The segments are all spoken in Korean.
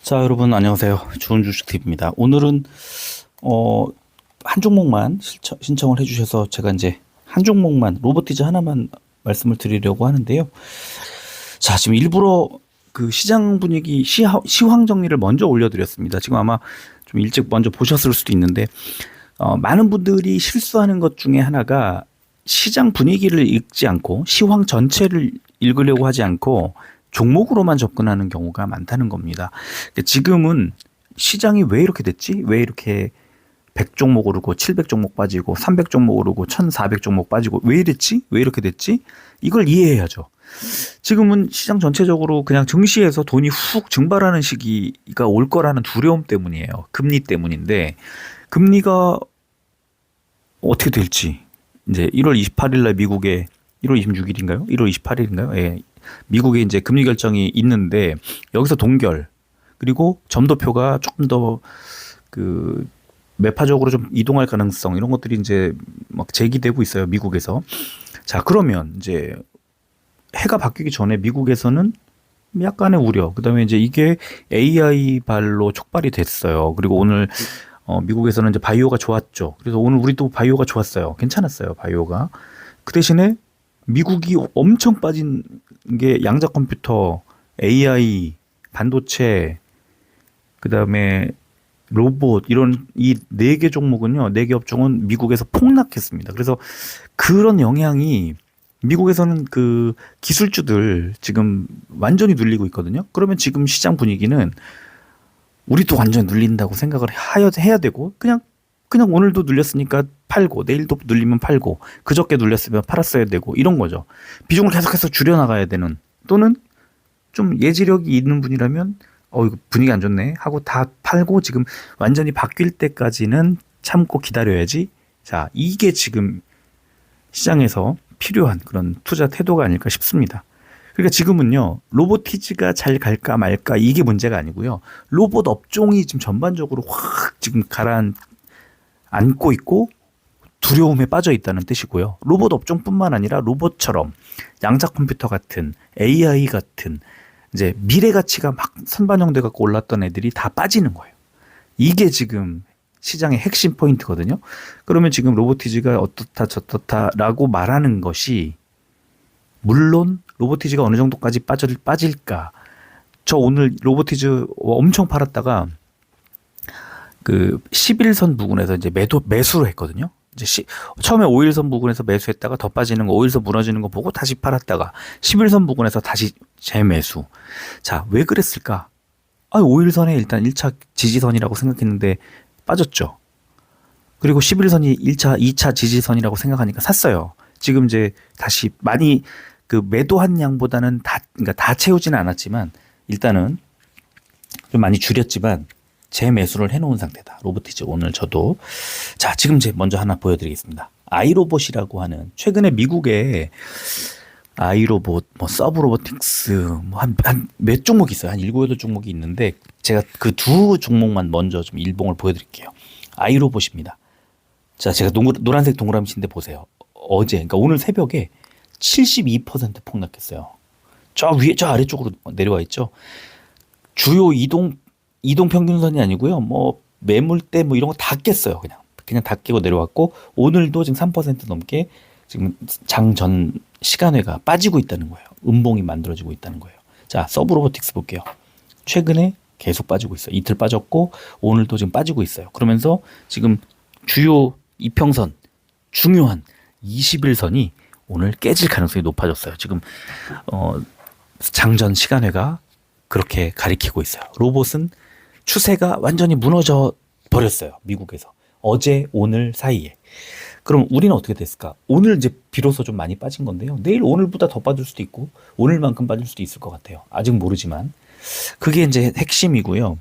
자, 여러분 안녕하세요. 좋은 주식 팁입니다. 오늘은 한 종목만 신청을 해주셔서 제가 이제 한 종목만 로보티즈 하나만 말씀을 드리려고 하는데요. 자, 지금 일부러 그 시장 분위기 시황 정리를 먼저 올려드렸습니다. 지금 아마 좀 일찍 먼저 보셨을 수도 있는데 많은 분들이 실수하는 것 중에 하나가 시장 분위기를 읽지 않고 시황 전체를 읽으려고 하지 않고 종목으로만 접근하는 경우가 많다는 겁니다. 지금은 시장이 왜 이렇게 됐지? 왜 이렇게 100종목 오르고 700종목 빠지고 300종목 오르고 1400종목 빠지고 왜 이랬지? 왜 이렇게 됐지? 이걸 이해해야죠. 지금은 시장 전체적으로 그냥 증시에서 돈이 훅 증발하는 시기가 올 거라는 두려움 때문이에요. 금리 때문인데 금리가 어떻게 될지 이제 1월 28일 날 미국에 1월 26일인가요? 1월 28일인가요? 예. 미국에 이제 금리 결정이 있는데 여기서 동결 그리고 점도표가 조금 더 그 매파적으로 좀 이동할 가능성 이런 것들이 이제 막 제기되고 있어요. 미국에서. 자, 그러면 이제 해가 바뀌기 전에 미국에서는 약간의 우려. 그다음에 이제 이게 AI 발로 촉발이 됐어요. 그리고 오늘 미국에서는 이제 바이오가 좋았죠. 그래서 오늘 우리도 바이오가 좋았어요. 괜찮았어요. 바이오가. 그 대신에 미국이 엄청 빠진 게 양자 컴퓨터, AI, 반도체, 그다음에 로봇 이런 이 네 개 종목은요. 네 개 업종은 미국에서 폭락했습니다. 그래서 그런 영향이 미국에서는 그 기술주들 지금 완전히 눌리고 있거든요. 그러면 지금 시장 분위기는 우리도 완전 눌린다고 생각을 해야 되고 그냥 오늘도 눌렸으니까 팔고 내일도 눌리면 팔고 그저께 눌렸으면 팔았어야 되고 이런 거죠. 비중을 계속해서 줄여나가야 되는 또는 좀 예지력이 있는 분이라면 이거 분위기 안 좋네 하고 다 팔고 지금 완전히 바뀔 때까지는 참고 기다려야지. 자, 이게 지금 시장에서 필요한 그런 투자 태도가 아닐까 싶습니다. 그러니까 지금은요, 로보티즈가 잘 갈까 말까 이게 문제가 아니고요. 로봇 업종이 지금 전반적으로 확 지금 가라앉고 있고 두려움에 빠져 있다는 뜻이고요. 로봇 업종뿐만 아니라 로봇처럼 양자 컴퓨터 같은 AI 같은 이제 미래 가치가 막 선반영돼 갖고 올랐던 애들이 다 빠지는 거예요. 이게 지금 시장의 핵심 포인트거든요. 그러면 지금 로보티즈가 어떻다 저떻다라고 말하는 것이 물론 로보티즈가 어느 정도까지 빠질까? 저 오늘 로보티즈 엄청 팔았다가 그 11선 부근에서 이제 매수를 했거든요. 이제 처음에 5일선 부근에서 매수했다가 더 빠지는 거, 5일선 무너지는 거 보고 다시 팔았다가 11선 부근에서 다시 재매수. 자, 왜 그랬을까? 5일선에 일단 1차 지지선이라고 생각했는데 빠졌죠. 그리고 11선이 1차, 2차 지지선이라고 생각하니까 샀어요. 지금 이제 다시 많이 그 매도한 양보다는 그러니까 다 채우지는 않았지만 일단은 좀 많이 줄였지만 재매수를 해놓은 상태다. 로보티즈 오늘 저도. 자, 지금 이제 먼저 하나 보여드리겠습니다. 아이로봇이라고 하는 최근에 미국에 아이로봇, 뭐 서브로보틱스, 뭐 한 몇 종목 있어요. 한 7, 8종목이 있는데 제가 그 두 종목만 먼저 좀 일봉을 보여드릴게요. 아이로봇입니다. 자, 제가 노란색 동그라미인데 보세요. 어제, 그러니까 오늘 새벽에 72% 폭락했어요. 저 위에, 저 아래쪽으로 내려와 있죠. 주요 이동 평균선이 아니고요. 뭐 매물대 뭐 이런 거 다 깼어요. 그냥 다 깨고 내려왔고 오늘도 지금 3% 넘게 지금 장전 시간외가 빠지고 있다는 거예요. 음봉이 만들어지고 있다는 거예요. 자, 서브로보틱스 볼게요. 최근에 계속 빠지고 있어요. 이틀 빠졌고 오늘도 지금 빠지고 있어요. 그러면서 지금 주요 이평선 중요한 21선이 오늘 깨질 가능성이 높아졌어요. 지금 장전 시간외가 그렇게 가리키고 있어요. 로봇은 추세가 완전히 무너져 버렸어요. 미국에서. 어제 오늘 사이에. 그럼 우리는 어떻게 됐을까? 오늘 이제 비로소 좀 많이 빠진 건데요. 내일 오늘보다 더 빠질 수도 있고 오늘만큼 빠질 수도 있을 것 같아요. 아직 모르지만 그게 이제 핵심이고요.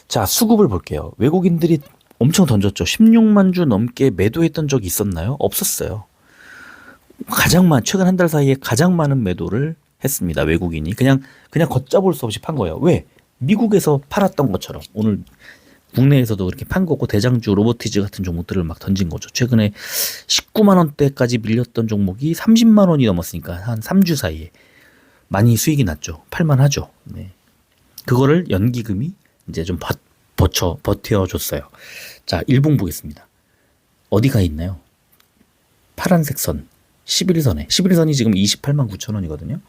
자, 수급을 볼게요. 외국인들이 엄청 던졌죠. 16만 주 넘게 매도했던 적이 있었나요? 없었어요. 최근 한 달 사이에 가장 많은 매도를 했습니다. 외국인이 그냥 걷잡을 수 없이 판 거예요. 왜? 미국에서 팔았던 것처럼 오늘 국내에서도 그렇게 판 거고 대장주 로보티즈 같은 종목들을 막 던진 거죠. 최근에 19만 원대까지 밀렸던 종목이 30만 원이 넘었으니까 한 3주 사이에 많이 수익이 났죠. 팔만 하죠. 네. 그거를 연기금이 이제 좀 버텨줬어요. 자, 일봉 보겠습니다. 어디가 있나요? 파란색 선, 11선에. 11선이 지금 28만 9천 원이거든요.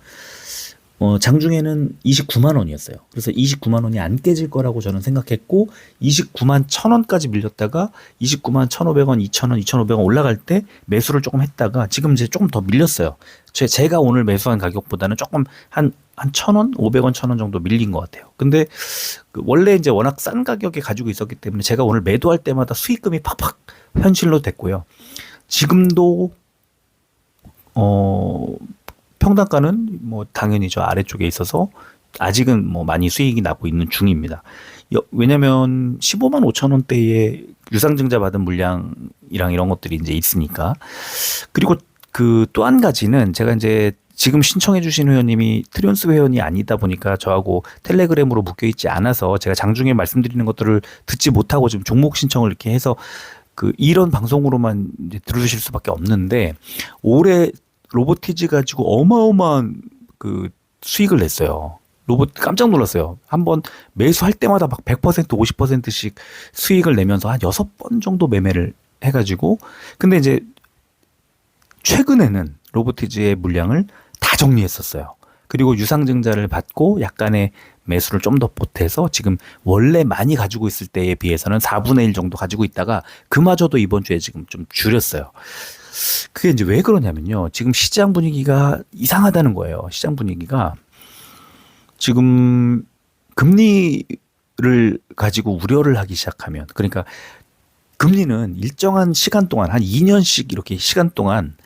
장중에는 29만 원이었어요. 그래서 29만 원이 안 깨질 거라고 저는 생각했고 29만 1천 원까지 밀렸다가 29만 1,500원, 2,000원, 2,500원 올라갈 때 매수를 조금 했다가 지금 이제 조금 더 밀렸어요. 제가 오늘 매수한 가격보다는 조금 한 1,000원, 500원, 1,000원 정도 밀린 것 같아요. 근데 원래 이제 워낙 싼 가격에 가지고 있었기 때문에 제가 오늘 매도할 때마다 수익금이 팍팍 현실로 됐고요. 지금도 평단가는 뭐 당연히 저 아래쪽에 있어서 아직은 뭐 많이 수익이 나고 있는 중입니다. 왜냐면 15만 5천 원대에 유상증자 받은 물량이랑 이런 것들이 이제 있으니까. 그리고 그 또 한 가지는 제가 이제 지금 신청해 주신 회원님이 트리온스 회원이 아니다 보니까 저하고 텔레그램으로 묶여 있지 않아서 제가 장중에 말씀드리는 것들을 듣지 못하고 지금 종목 신청을 이렇게 해서 이런 방송으로만 이제 들으실 수밖에 없는데 올해 로보티즈 가지고 어마어마한 수익을 냈어요. 로봇 깜짝 놀랐어요. 한번 매수할 때마다 막 100%, 50%씩 수익을 내면서 한 6번 정도 매매를 해가지고 근데 이제 최근에는 로보티즈의 물량을 다 정리했었어요. 그리고 유상증자를 받고 약간의 매수를 좀 더 보태서 지금 원래 많이 가지고 있을 때에 비해서는 4분의 1 정도 가지고 있다가 그마저도 이번 주에 지금 좀 줄였어요. 그게 이제 왜 그러냐면요. 지금 시장 분위기가 이상하다는 거예요. 시장 분위기가 지금 금리를 가지고 우려를 하기 시작하면 그러니까 금리는 일정한 시간 동안 한 2년씩 이렇게 시간 동안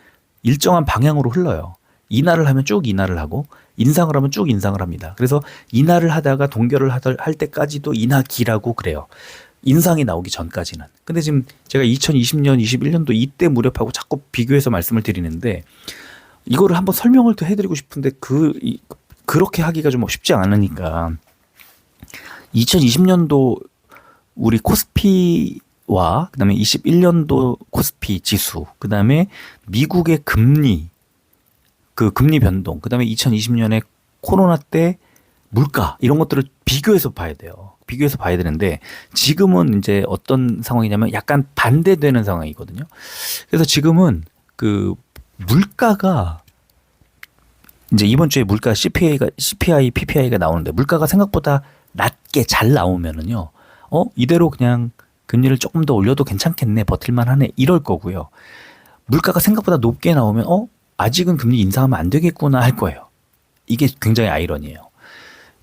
일정한 방향으로 흘러요. 인하를 하면 쭉 인하를 하고 인상을 하면 쭉 인상을 합니다. 그래서 인하를 하다가 동결을 할 때까지도 인하기라고 그래요. 인상이 나오기 전까지는. 근데 지금 제가 2020년, 21년도 이때 무렵하고 자꾸 비교해서 말씀을 드리는데 이거를 한번 설명을 또 해드리고 싶은데 그렇게 하기가 좀 쉽지 않으니까 2020년도 우리 코스피와 그다음에 21년도 코스피 지수, 그다음에 미국의 금리 금리 변동, 그다음에 2020년에 코로나 때 물가 이런 것들을 비교해서 봐야 돼요. 비교해서 봐야 되는데 지금은 이제 어떤 상황이냐면 약간 반대되는 상황이거든요. 그래서 지금은 물가가 이제 이번 주에 물가 CPI, PPI가 나오는데 물가가 생각보다 낮게 잘 나오면은요. 이대로 그냥 금리를 조금 더 올려도 괜찮겠네, 버틸만 하네 이럴 거고요. 물가가 생각보다 높게 나오면 아직은 금리 인상하면 안 되겠구나 할 거예요. 이게 굉장히 아이러니해요.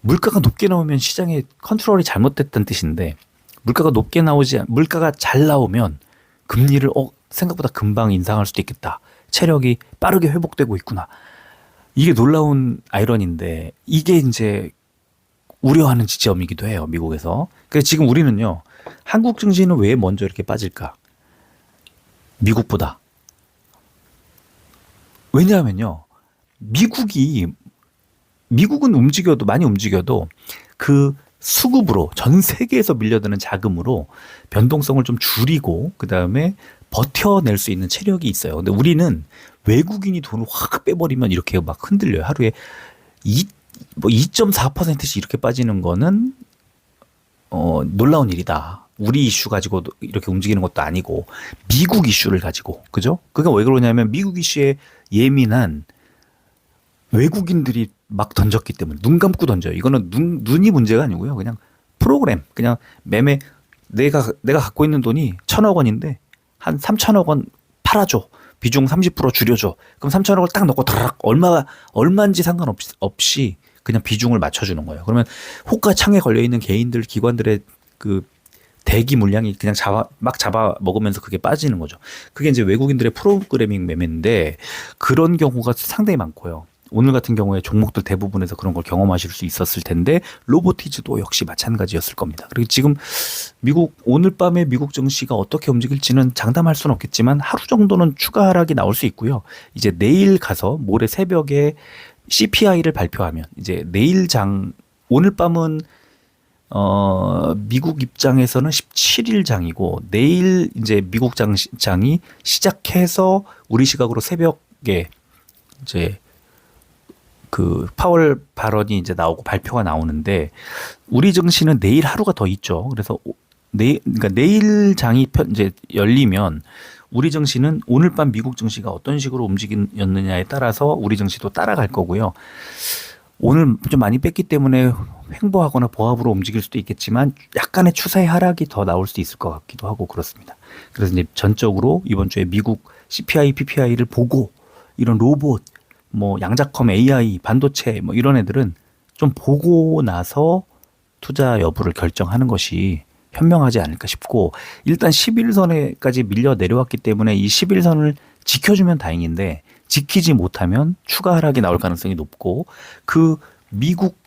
물가가 높게 나오면 시장의 컨트롤이 잘못됐다는 뜻인데 물가가 잘 나오면 금리를 생각보다 금방 인상할 수도 있겠다. 체력이 빠르게 회복되고 있구나. 이게 놀라운 아이러니인데 이게 이제 우려하는 지점이기도 해요. 미국에서. 그래서 지금 우리는요. 한국 증시는 왜 먼저 이렇게 빠질까? 미국보다. 왜냐하면요. 미국은 많이 움직여도 수급으로 전 세계에서 밀려드는 자금으로 변동성을 좀 줄이고 그다음에 버텨낼 수 있는 체력이 있어요. 근데 우리는 외국인이 돈을 확 빼버리면 이렇게 막 흔들려요. 하루에 2.4%씩 이렇게 빠지는 거는 놀라운 일이다. 우리 이슈 가지고 이렇게 움직이는 것도 아니고 미국 이슈를 가지고 그죠? 그게 왜 그러냐면 미국 이슈에 예민한 외국인들이 막 던졌기 때문에 눈 감고 던져요. 이거는 눈이 문제가 아니고요. 그냥 프로그램, 그냥 매매 내가 갖고 있는 돈이 1,000억 원인데 한 3,000억 원 팔아줘. 비중 30% 줄여줘. 그럼 3,000억을 딱 넣고 드락 얼마인지 상관없이 그냥 비중을 맞춰주는 거예요. 그러면 호가 창에 걸려 있는 개인들, 기관들의 대기 물량이 그냥 막 잡아 먹으면서 그게 빠지는 거죠. 그게 이제 외국인들의 프로그래밍 매매인데 그런 경우가 상당히 많고요. 오늘 같은 경우에 종목들 대부분에서 그런 걸 경험하실 수 있었을 텐데 로보티즈도 역시 마찬가지였을 겁니다. 그리고 지금 오늘 밤에 미국 증시가 어떻게 움직일지는 장담할 수는 없겠지만 하루 정도는 추가 하락이 나올 수 있고요. 이제 내일 가서 모레 새벽에 CPI를 발표하면 이제 오늘 밤은 미국 입장에서는 17일 장이고 내일 이제 미국 장이 시작해서 우리 시각으로 새벽에 이제 그 파월 발언이 이제 나오고 발표가 나오는데 우리 증시는 내일 하루가 더 있죠. 그래서 그러니까 내일 장이 이제 열리면 우리 증시는 오늘 밤 미국 증시가 어떤 식으로 움직였느냐에 따라서 우리 증시도 따라갈 거고요. 오늘 좀 많이 뺐기 때문에 횡보하거나 보합으로 움직일 수도 있겠지만 약간의 추세의 하락이 더 나올 수 있을 것 같기도 하고 그렇습니다. 그래서 이제 전적으로 이번 주에 미국 CPI, PPI를 보고 이런 로봇, 뭐 양자컴 AI, 반도체 뭐 이런 애들은 좀 보고 나서 투자 여부를 결정하는 것이 현명하지 않을까 싶고 일단 11선에까지 밀려 내려왔기 때문에 이 11선을 지켜주면 다행인데 지키지 못하면 추가 하락이 나올 가능성이 높고 그 미국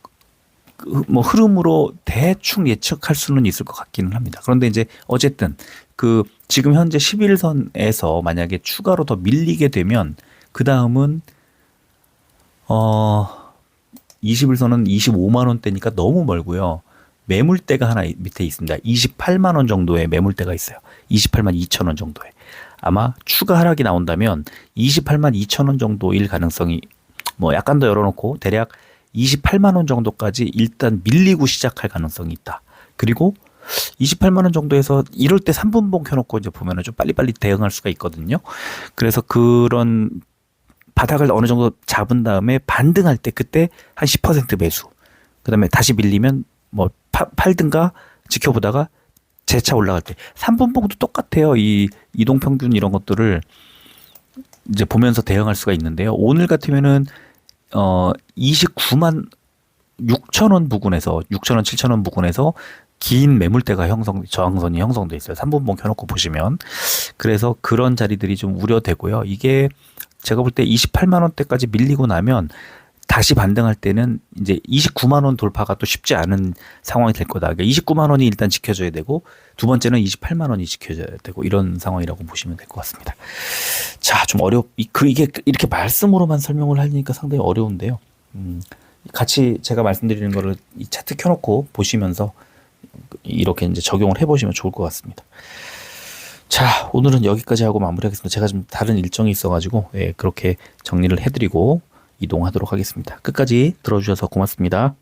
뭐 흐름으로 대충 예측할 수는 있을 것 같기는 합니다. 그런데 이제 어쨌든 그 지금 현재 11선에서 만약에 추가로 더 밀리게 되면 그 다음은 21선은 25만 원대니까 너무 멀고요. 매물대가 하나 밑에 있습니다. 28만 원 정도의 매물대가 있어요. 28만 2천 원 정도에. 아마 추가 하락이 나온다면 28만 2천 원 정도일 가능성이 뭐 약간 더 열어놓고 대략 28만 원 정도까지 일단 밀리고 시작할 가능성이 있다. 그리고 28만 원 정도에서 이럴 때 3분봉 켜놓고 이제 보면은 좀 빨리빨리 대응할 수가 있거든요. 그래서 그런 바닥을 어느 정도 잡은 다음에 반등할 때 그때 한 10% 매수. 그다음에 다시 밀리면 뭐 팔든가 지켜보다가 재차 올라갈 때 3분봉도 똑같아요. 이 이동평균 이런 것들을 이제 보면서 대응할 수가 있는데요. 오늘 같으면은 29만 6천 원 부근에서 6천 원, 7천 원 부근에서 긴 매물대가 저항선이 형성돼 있어요. 3분봉 켜놓고 보시면. 그래서 그런 자리들이 좀 우려되고요. 이게 제가 볼 때 28만 원대까지 밀리고 나면 다시 반등할 때는 이제 29만 원 돌파가 또 쉽지 않은 상황이 될 거다. 그러니까 29만 원이 일단 지켜져야 되고 두 번째는 28만 원이 지켜져야 되고 이런 상황이라고 보시면 될 것 같습니다. 자, 좀 이게 이렇게 말씀으로만 설명을 하니까 상당히 어려운데요. 같이 제가 말씀드리는 거를 이 차트 켜놓고 보시면서 이렇게 이제 적용을 해보시면 좋을 것 같습니다. 자, 오늘은 여기까지 하고 마무리하겠습니다. 제가 좀 다른 일정이 있어가지고 그렇게 정리를 해드리고 이동하도록 하겠습니다. 끝까지 들어주셔서 고맙습니다.